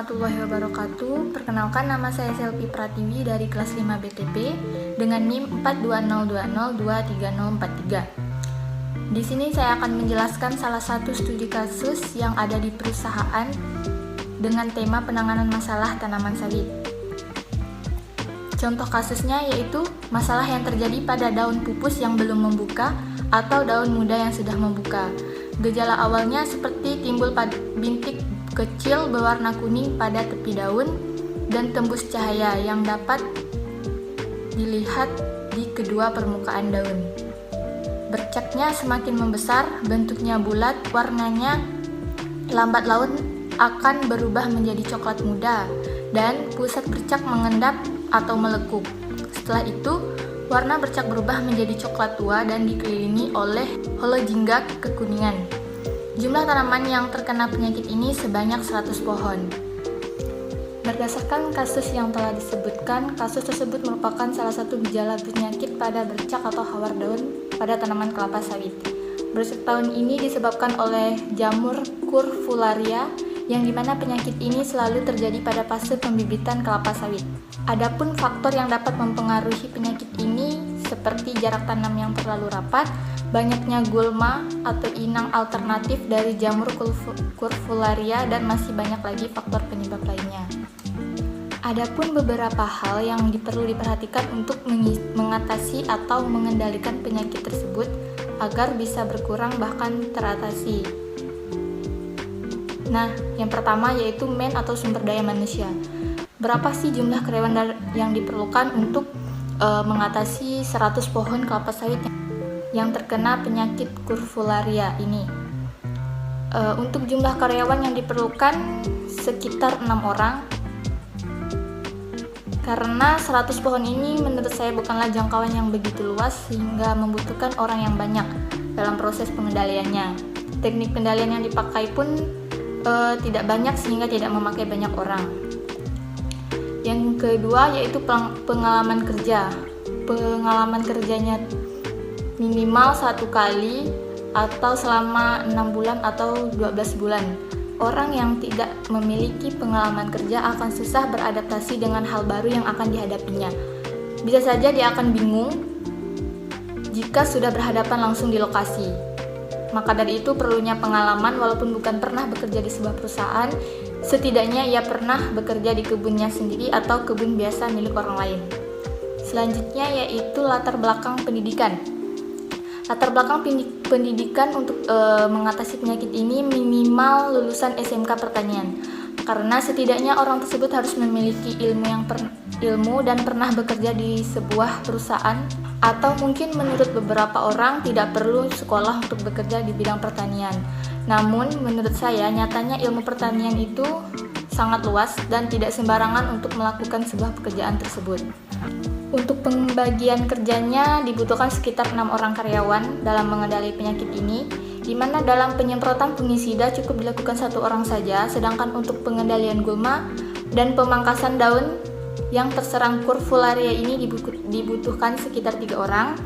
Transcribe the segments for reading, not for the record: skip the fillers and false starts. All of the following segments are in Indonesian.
warahmatullahi wabarakatuh. Perkenalkan, nama saya Selvi Pratiwi dari kelas 5 BTP dengan NIM 42020230043. Di sini saya akan menjelaskan salah satu studi kasus yang ada di perusahaan dengan tema penanganan masalah tanaman sawit. Contoh kasusnya yaitu masalah yang terjadi pada daun pupus yang belum membuka atau daun muda yang sudah membuka. Gejala awalnya seperti timbul bintik kecil berwarna kuning pada tepi daun dan tembus cahaya yang dapat dilihat di kedua permukaan daun. Bercaknya semakin membesar, bentuknya bulat, warnanya lambat laun akan berubah menjadi coklat muda dan pusat bercak mengendap atau melekuk. Setelah itu, warna bercak berubah menjadi coklat tua dan dikelilingi oleh holojinggak kekuningan. Jumlah tanaman yang terkena penyakit ini sebanyak 100 pohon. Berdasarkan kasus yang telah disebutkan, kasus tersebut merupakan salah satu gejala penyakit pada bercak atau hawar daun pada tanaman kelapa sawit. Bercak tahun ini disebabkan oleh jamur Curvularia, yang dimana penyakit ini selalu terjadi pada fase pembibitan kelapa sawit. Adapun faktor yang dapat mempengaruhi penyakit ini seperti jarak tanam yang terlalu rapat, banyaknya gulma atau inang alternatif dari jamur Curvularia, dan masih banyak lagi faktor penyebab lainnya. Adapun beberapa hal yang perlu diperhatikan untuk mengatasi atau mengendalikan penyakit tersebut agar bisa berkurang bahkan teratasi. Nah, yang pertama yaitu atau sumber daya manusia. Berapa sih jumlah karyawan yang diperlukan untuk mengatasi 100 pohon kelapa sawit yang terkena penyakit Curvularia ini? Untuk jumlah karyawan yang diperlukan sekitar 6 orang, karena 100 pohon ini menurut saya bukanlah jangkauan yang begitu luas sehingga membutuhkan orang yang banyak dalam proses pengendaliannya. Teknik pendalian yang dipakai pun tidak banyak sehingga tidak memakai banyak orang. Yang kedua yaitu pengalaman kerja. Pengalaman kerjanya minimal 1 kali atau selama 6 bulan atau 12 bulan. Orang yang tidak memiliki pengalaman kerja akan susah beradaptasi dengan hal baru yang akan dihadapinya. Bisa saja dia akan bingung jika sudah berhadapan langsung di lokasi. Maka dari itu perlunya pengalaman, walaupun bukan pernah bekerja di sebuah perusahaan, setidaknya ia pernah bekerja di kebunnya sendiri atau kebun biasa milik orang lain. Selanjutnya yaitu latar belakang pendidikan. Latar belakang pendidikan untuk mengatasi penyakit ini minimal lulusan SMK pertanian, karena setidaknya orang tersebut harus memiliki ilmu dan pernah bekerja di sebuah perusahaan, atau mungkin menurut beberapa orang tidak perlu sekolah untuk bekerja di bidang pertanian. Namun menurut saya nyatanya ilmu pertanian itu sangat luas dan tidak sembarangan untuk melakukan sebuah pekerjaan tersebut. Untuk pembagian kerjanya dibutuhkan sekitar 6 orang karyawan dalam mengendali penyakit ini, di mana dalam penyemprotan fungisida cukup dilakukan 1 orang saja, sedangkan untuk pengendalian gulma dan pemangkasan daun yang terserang Curvularia ini dibutuhkan sekitar 3 orang,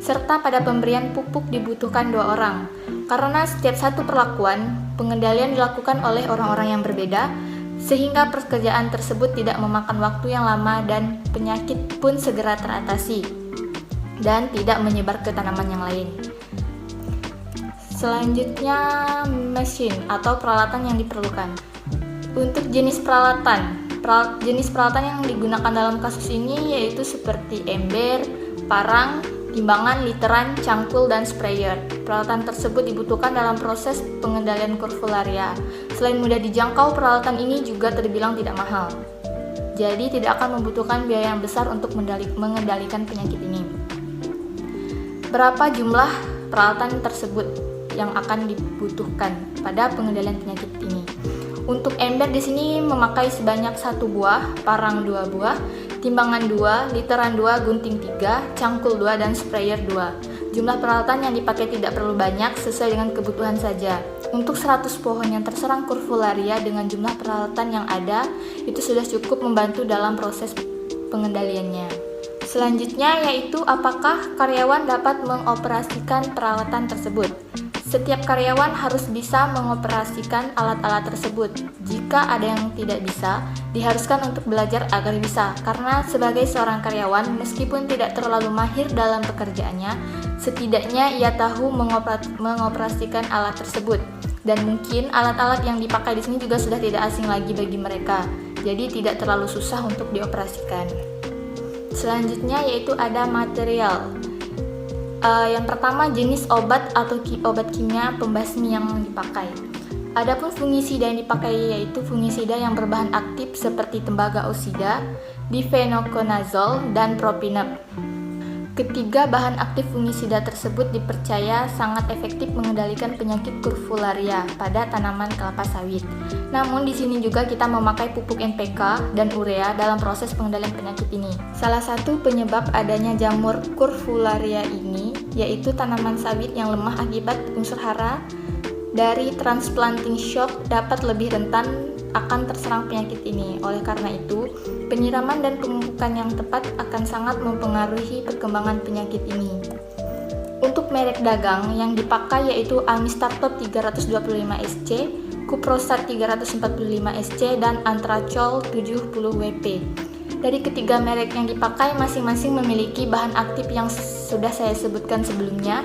serta pada pemberian pupuk dibutuhkan 2 orang. Karena setiap satu perlakuan, pengendalian dilakukan oleh orang-orang yang berbeda, sehingga pekerjaan tersebut tidak memakan waktu yang lama dan penyakit pun segera teratasi dan tidak menyebar ke tanaman yang lain. Selanjutnya, mesin atau peralatan yang diperlukan. Untuk jenis peralatan yang digunakan dalam kasus ini yaitu seperti ember, parang, timbangan, literan, cangkul, dan sprayer. Peralatan tersebut dibutuhkan dalam proses pengendalian Curvularia. Selain mudah dijangkau, peralatan ini juga terbilang tidak mahal. Jadi tidak akan membutuhkan biaya yang besar untuk mengendalikan penyakit ini. Berapa jumlah peralatan tersebut yang akan dibutuhkan pada pengendalian penyakit ini? Untuk ember di sini memakai sebanyak 1 buah, parang 2 buah, timbangan 2, literan 2, gunting 3, cangkul 2, dan sprayer 2. Jumlah peralatan yang dipakai tidak perlu banyak, sesuai dengan kebutuhan saja. Untuk 100 pohon yang terserang Curvularia dengan jumlah peralatan yang ada, itu sudah cukup membantu dalam proses pengendaliannya. Selanjutnya yaitu apakah karyawan dapat mengoperasikan peralatan tersebut. Setiap karyawan harus bisa mengoperasikan alat-alat tersebut. Jika ada yang tidak bisa, diharuskan untuk belajar agar bisa. Karena sebagai seorang karyawan, meskipun tidak terlalu mahir dalam pekerjaannya, setidaknya ia tahu mengoperasikan alat tersebut. Dan mungkin alat-alat yang dipakai di sini juga sudah tidak asing lagi bagi mereka. Jadi tidak terlalu susah untuk dioperasikan. Selanjutnya yaitu ada material. Yang pertama jenis obat atau obat kimia pembasmi yang dipakai. Adapun fungisida yang dipakai yaitu fungisida yang berbahan aktif seperti tembaga osida, difenoconazole, dan propinep. Ketiga bahan aktif fungisida tersebut dipercaya sangat efektif mengendalikan penyakit kurvularia pada tanaman kelapa sawit. Namun di sini juga kita memakai pupuk NPK dan urea dalam proses pengendalian penyakit ini. Salah satu penyebab adanya jamur kurvularia ini yaitu tanaman sawit yang lemah akibat unsur hara dari transplanting shock dapat lebih rentan akan terserang penyakit ini. Oleh karena itu, penyiraman dan pemupukan yang tepat akan sangat mempengaruhi perkembangan penyakit ini. Untuk merek dagang yang dipakai yaitu Amistartop 325SC, Cuprosat 345SC, dan Antracol 70WP. Dari ketiga merek yang dipakai masing-masing memiliki bahan aktif yang sudah saya sebutkan sebelumnya.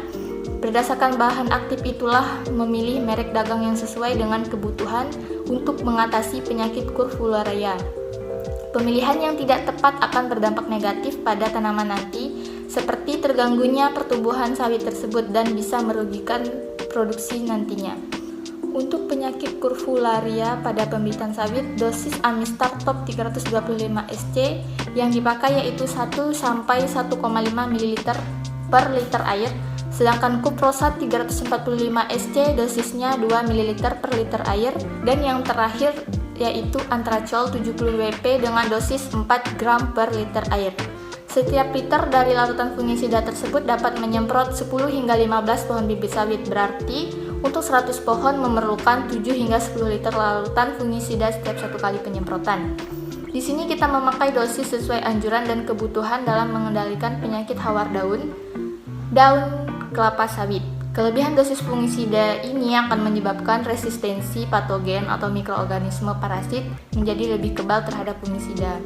Berdasarkan bahan aktif itulah memilih merek dagang yang sesuai dengan kebutuhan untuk mengatasi penyakit kurvularia. Pemilihan yang tidak tepat akan berdampak negatif pada tanaman nanti, seperti terganggunya pertumbuhan sawit tersebut dan bisa merugikan produksi nantinya. Untuk penyakit kurvularia pada pembibitan sawit, dosis Amistartop 325SC yang dipakai yaitu 1 sampai 1,5 ml per liter air. Sedangkan Cuprosat 345SC dosisnya 2 ml per liter air, dan yang terakhir yaitu Antracol 70WP dengan dosis 4 gram per liter air. Setiap liter dari larutan fungisida tersebut dapat menyemprot 10 hingga 15 pohon bibit sawit, berarti untuk 100 pohon memerlukan 7 hingga 10 liter larutan fungisida setiap satu kali penyemprotan. Di sini kita memakai dosis sesuai anjuran dan kebutuhan dalam mengendalikan penyakit hawar daun kelapa sawit. Kelebihan dosis fungisida ini akan menyebabkan resistensi patogen atau mikroorganisme parasit menjadi lebih kebal terhadap fungisida.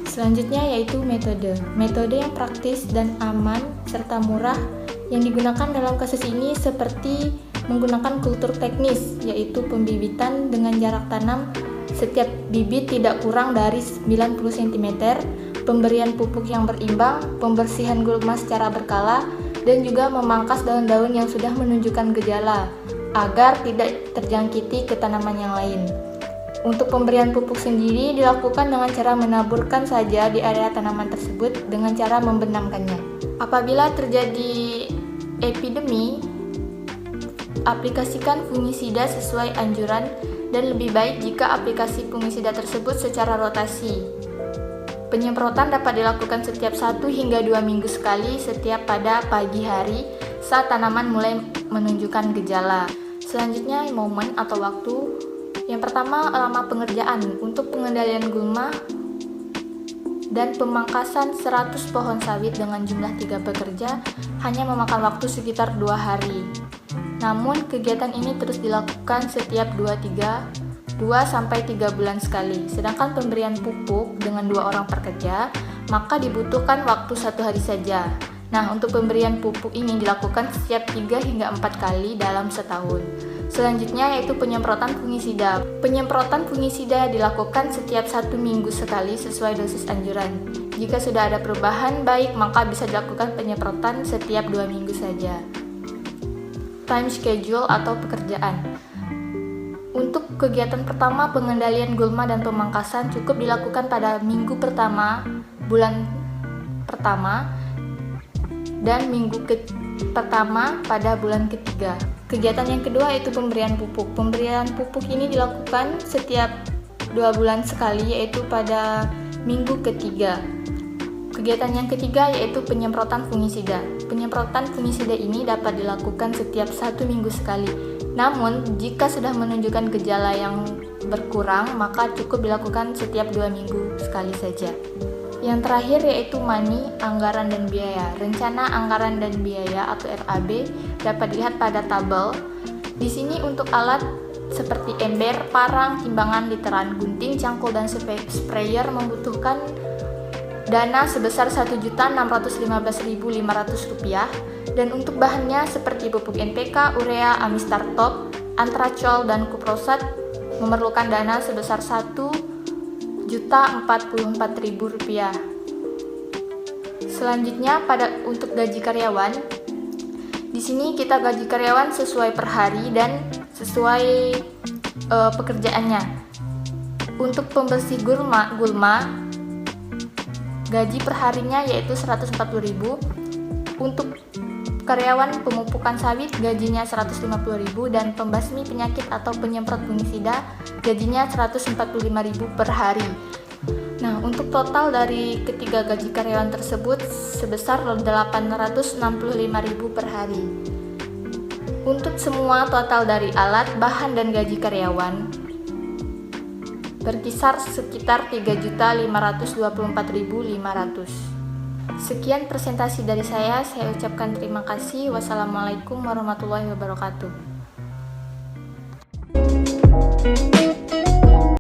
Selanjutnya yaitu metode. Metode yang praktis dan aman serta murah yang digunakan dalam kasus ini seperti menggunakan kultur teknis, yaitu pembibitan dengan jarak tanam setiap bibit tidak kurang dari 90 cm, pemberian pupuk yang berimbang, pembersihan gulma secara berkala, dan juga memangkas daun-daun yang sudah menunjukkan gejala agar tidak terjangkiti ke tanaman yang lain. Untuk pemberian pupuk sendiri dilakukan dengan cara menaburkan saja di area tanaman tersebut dengan cara membenamkannya. Apabila terjadi epidemi, aplikasikan fungisida sesuai anjuran dan lebih baik jika aplikasi fungisida tersebut secara rotasi. Penyemprotan dapat dilakukan setiap 1 hingga 2 minggu sekali setiap pada pagi hari saat tanaman mulai menunjukkan gejala. Selanjutnya momen atau waktu. Yang pertama, lama pengerjaan. Untuk pengendalian gulma dan pemangkasan 100 pohon sawit dengan jumlah 3 pekerja hanya memakan waktu sekitar 2 hari. Namun kegiatan ini terus dilakukan setiap 2-3 bulan sekali. Sedangkan pemberian pupuk dengan 2 orang pekerja maka dibutuhkan waktu 1 hari saja. Nah, untuk pemberian pupuk ini dilakukan setiap 3 hingga 4 kali dalam setahun. Selanjutnya yaitu penyemprotan fungisida. Penyemprotan fungisida dilakukan setiap 1 minggu sekali sesuai dosis anjuran. Jika sudah ada perubahan baik maka bisa dilakukan penyemprotan setiap 2 minggu saja. Time schedule atau pekerjaan. Untuk kegiatan pertama, pengendalian gulma dan pemangkasan cukup dilakukan pada minggu pertama, bulan pertama, dan minggu pertama pada bulan ketiga. Kegiatan yang kedua yaitu pemberian pupuk. Pemberian pupuk ini dilakukan setiap 2 bulan sekali, yaitu pada minggu ketiga. Kegiatan yang ketiga yaitu penyemprotan fungisida. Penyemprotan fungisida ini dapat dilakukan setiap 1 minggu sekali. Namun, jika sudah menunjukkan gejala yang berkurang, maka cukup dilakukan setiap 2 minggu sekali saja. Yang terakhir yaitu money, anggaran dan biaya. Rencana anggaran dan biaya atau RAB dapat dilihat pada tabel. Di sini untuk alat seperti ember, parang, timbangan, literan, gunting, cangkul, dan sprayer membutuhkan dana sebesar Rp1.615.500, dan untuk bahannya seperti pupuk NPK, urea, Amistar Top, Antracol, dan Kuprosat memerlukan dana sebesar Rp1.044.000. Selanjutnya untuk gaji karyawan. Di sini kita gaji karyawan sesuai per hari dan sesuai pekerjaannya. Untuk pembersih gulma gaji per harinya yaitu Rp140.000. Untuk karyawan pemupukan sawit gajinya Rp150.000, dan pembasmi penyakit atau penyemprot fungisida gajinya Rp145.000 per hari. Nah, untuk total dari ketiga gaji karyawan tersebut sebesar Rp865.000 per hari. Untuk semua total dari alat, bahan, dan gaji karyawan berkisar sekitar Rp3.524.500. Sekian presentasi dari saya ucapkan terima kasih. Wassalamualaikum warahmatullahi wabarakatuh.